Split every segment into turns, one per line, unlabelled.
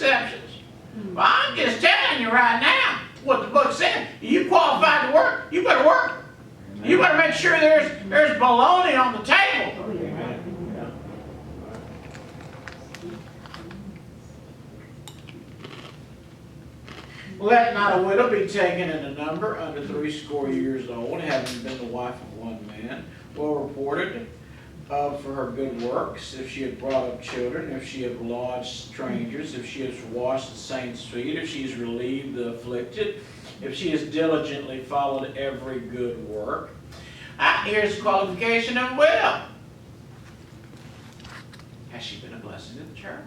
exceptions. Well, I'm just telling you right now what the book said. You qualified to work, you better work. You better make sure there's bologna on the table. Let not a widow be taken in a number under 60 years old, having been the wife of one man, well reported of for her good works, if she had brought up children, if she had lodged strangers, if she has washed the saints' feet, if she has relieved the afflicted, if she has diligently followed every good work. Here's the qualification of a widow. Has she been a blessing to the church?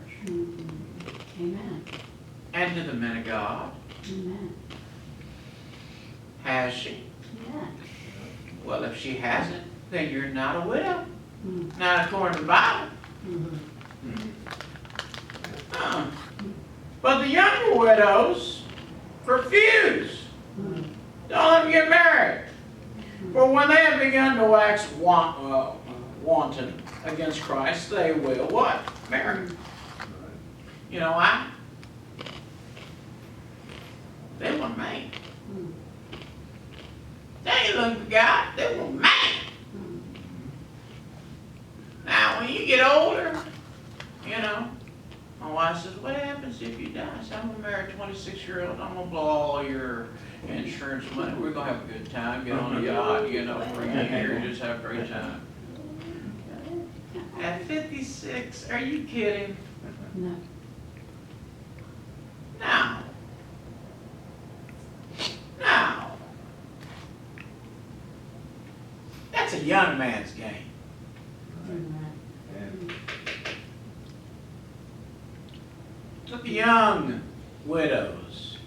Amen.
And to the men of God?
Amen.
Has she?
Yeah.
Well, if she hasn't, then you're not a widow. Not according to the Bible. But the younger widows refuse. Don't let them get married. For when they have begun to wax wanton against Christ, they will what? Marry. You know why? They want a man. They ain't looking for God. They want a man. Now, when you get older, you know, my wife says, what happens if you die? I said, I'm going to marry a 26-year-old. I'm going to blow all your insurance money. We're going to have a good time, get on a yacht, you know, for a year, just have a great time. At 56, are you kidding?
No.
No. No. That's a young man's game. Look at the young widows.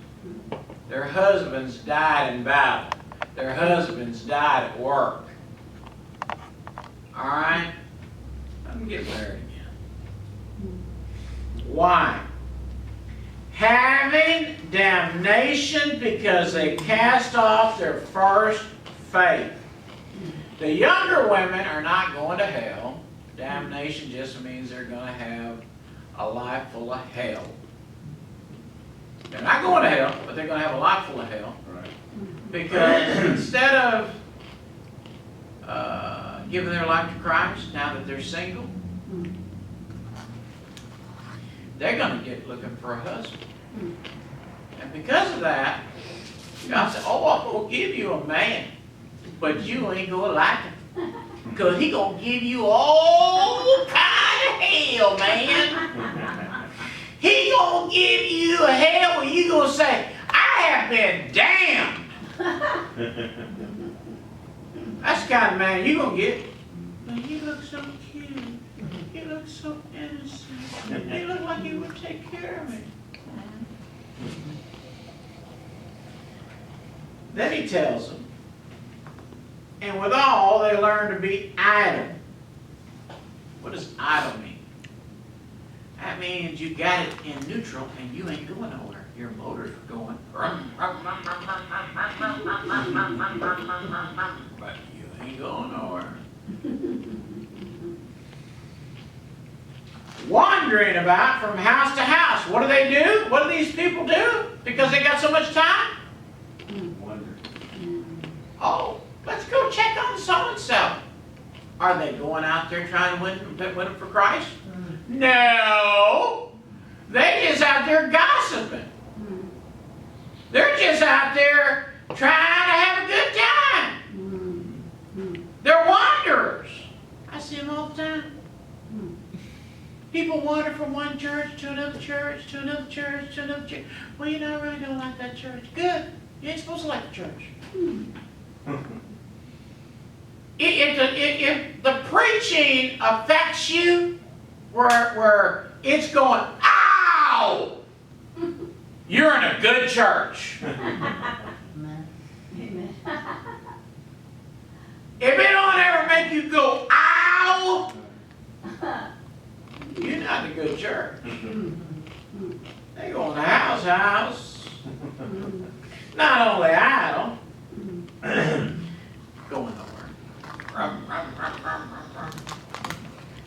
Their husbands died in battle. Their husbands died at work. All right? Let them get married again. Why? Having damnation because they cast off their first faith. The younger women are not going to hell. Damnation just means they're going to have a life full of hell. They're not going to hell, but they're going to have a life full of hell.
Right.
Because instead of giving their life to Christ, now that they're single, they're going to get looking for a husband. And because of that, God said, oh, I'm going to give you a man, but you ain't going to like him. Because he going to give you all kind of hell, man. He going to give you a hell where you going to say, I have been damned. That's the kind of man you going to get. But he looks so cute. He looks so innocent. He looks like he would take care of me. Then he tells them, and withal they learn to be idle. What does idle mean? That means you got it in neutral and you ain't going nowhere. Your motor's going. But you ain't going nowhere. Wandering about from house to house. What do they do? What do these people do? Because they got so much time?
Wonder.
Oh, let's go check on so-and-so. Are they going out there trying to win them for Christ? No. They're just out there gossiping. They're just out there trying to have a good time. They're wanderers. I see them all the time. People wander from one church to another church, to another church, to another church. Well, you know, I really don't like that church. Good. You ain't supposed to like the church. If the preaching affects you, where it's going, ow! You're in a good church. If it don't ever make you go, ow! You're not in a good church. They go in the house. Not only idle, going nowhere.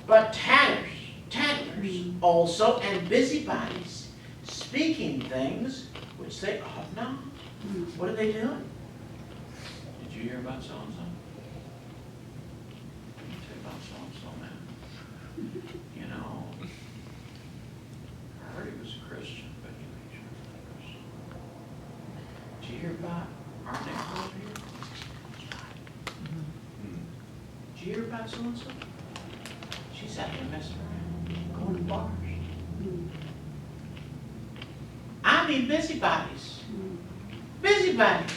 But tattlers also, and busybodies, speaking things which they ought not. What are they doing? Did you hear about so-and-so? Let me tell you about so-and-so, man. You know, I heard he was a Christian, but he made sure he was a Christian. Did you hear about our neighbor over here? Did you hear about so-and-so? She's out there messing around, going to bars. I mean busybodies. Busybodies.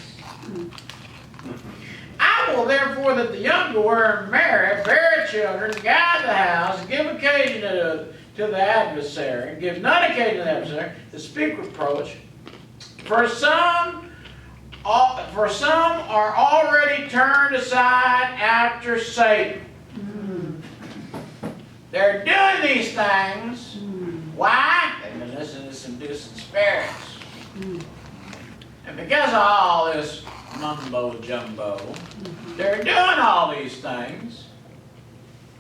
I will therefore that the young were marry, bear children, guide the house, give occasion to the adversary, give none occasion to the adversary, to speak reproach. For some are already turned aside after Satan. They're doing these things. Why? They've been listening to some distant spirits. And because of all this mumbo jumbo, they're doing all these things.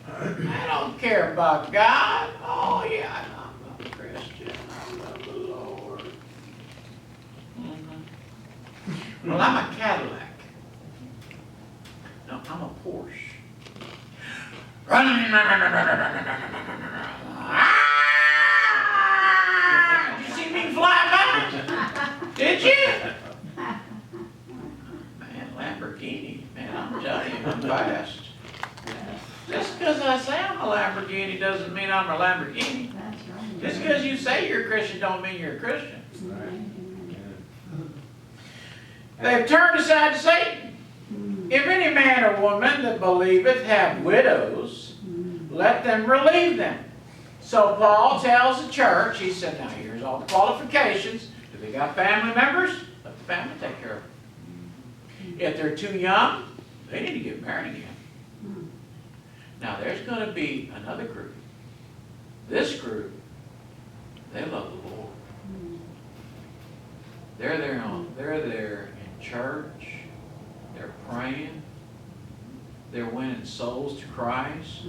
I don't care about God. Oh yeah, I'm a Christian. I love the Lord. Well, I'm a Cadillac. No, I'm a Porsche. Did you see me fly by? Did you? Man, Lamborghini. Man, I'm telling you, I'm fast. Just because I say I'm a Lamborghini doesn't mean I'm a Lamborghini.
That's right.
Just because you say you're a Christian don't mean you're a Christian. They've turned aside to Satan. If any man or woman that believeth have widows, let them relieve them. So Paul tells the church, he said, now here's all the qualifications. Do they got family members? Let the family take care of them. If they're too young, they need to get married again. Now there's going to be another group. This group, they love the Lord. They're there in church. They're praying. They're winning souls to Christ.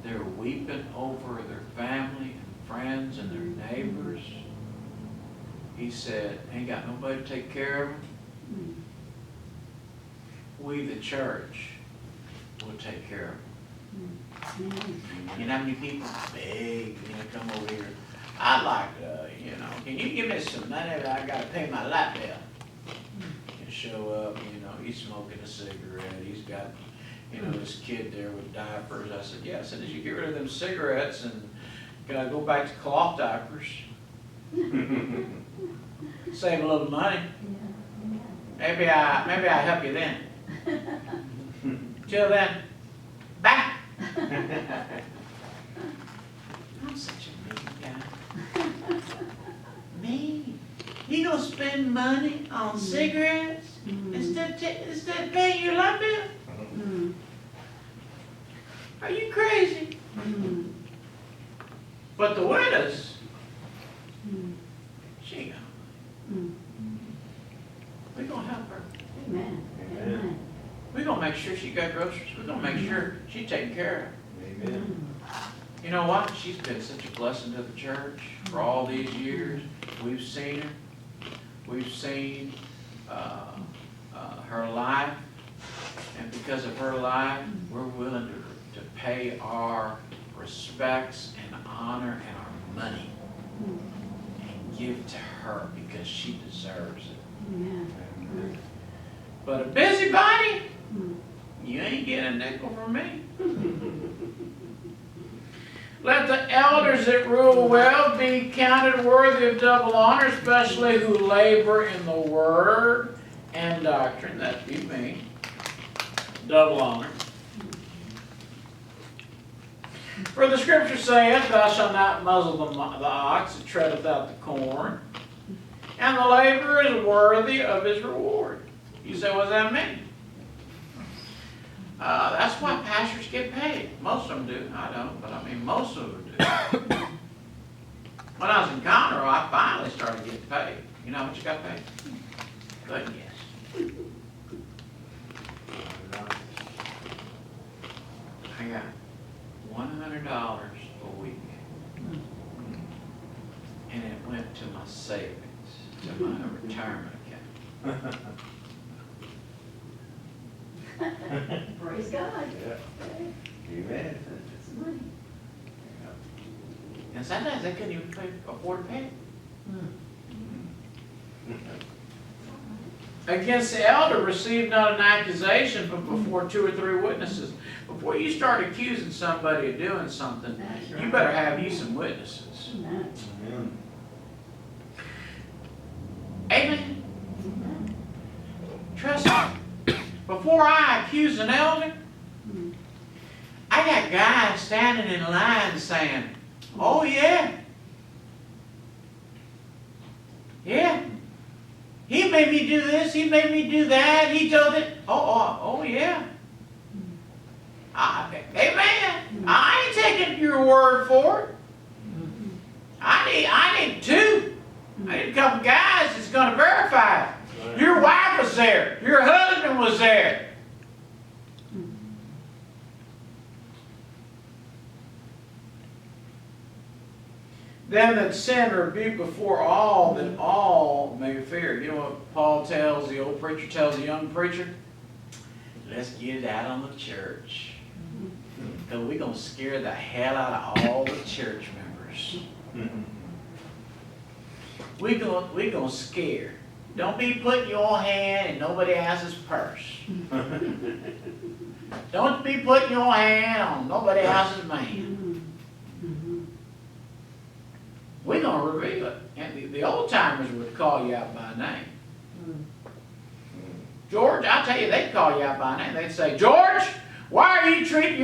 They're weeping over their family and friends and their neighbors. He said, ain't got nobody to take care of them. We, the church, will take care of them. You know how many people beg, come over here. I'd like to, can you give me some money that I got to pay my light bill? And show up, he's smoking a cigarette. He's got, this kid there with diapers. I said, yeah. I said, did you get rid of them cigarettes and can I go back to cloth diapers? Save a little money. Maybe I help you then. Till then, bye. I'm such a mean guy. Mean. You gonna spend money on cigarettes instead of paying your light bill? Are you crazy? But the widows, she ain't gonna. We're gonna help her.
Amen. Amen.
We're gonna make sure she got groceries. We're gonna make sure she's taken care of.
Amen.
You know what? She's been such a blessing to the church for all these years. We've seen her. We've seen her life. And because of her life, we're willing to pay our respects and honor and our money and give to her because she deserves it.
Amen.
But a busybody, you ain't getting a nickel from me. Let the elders that rule well be counted worthy of double honor, especially who labor in the word and doctrine. That'd be me. Double honor. For the scripture saith, thou shalt not muzzle the ox that treadeth out the corn, and the laborer is worthy of his reward. You say, what does that mean? That's why pastors get paid. Most of them do. I don't, but I mean most of them do. When I was in Conroe, I finally started getting paid. You know how much you got paid? Good guess. I got $100 a week. and it went to my savings, to my retirement account.
Praise God.
Amen.
It's money.
And sometimes they couldn't even afford to pay it. Against the elder received not an accusation, but before 2 or 3 witnesses. Before you start accusing somebody of doing something,
That's
you
right.
better have you some witnesses.
Amen.
Amen.
Amen.
Amen.
Trust me. Before I accuse an elder, I got guys standing in line saying, "Oh yeah, yeah. He made me do this. He made me do that. He told it. Oh yeah. Amen. I ain't taking your word for it. I need 2. I need a couple guys that's going to verify it. Your wife was there. Your husband was there. Them that sin rebuke before all, that all may fear. You know what Paul tells, the old preacher tells the young preacher? Let's get it out on the church. Because we're going to scare the hell out of all the church members. We're going to scare. Don't be putting your hand in nobody else's purse. Don't be putting your hand on nobody else's man. We're going to reveal it. And the old timers would call you out by name. George, I tell you, they'd call you out by name. They'd say, "George, why are you treating your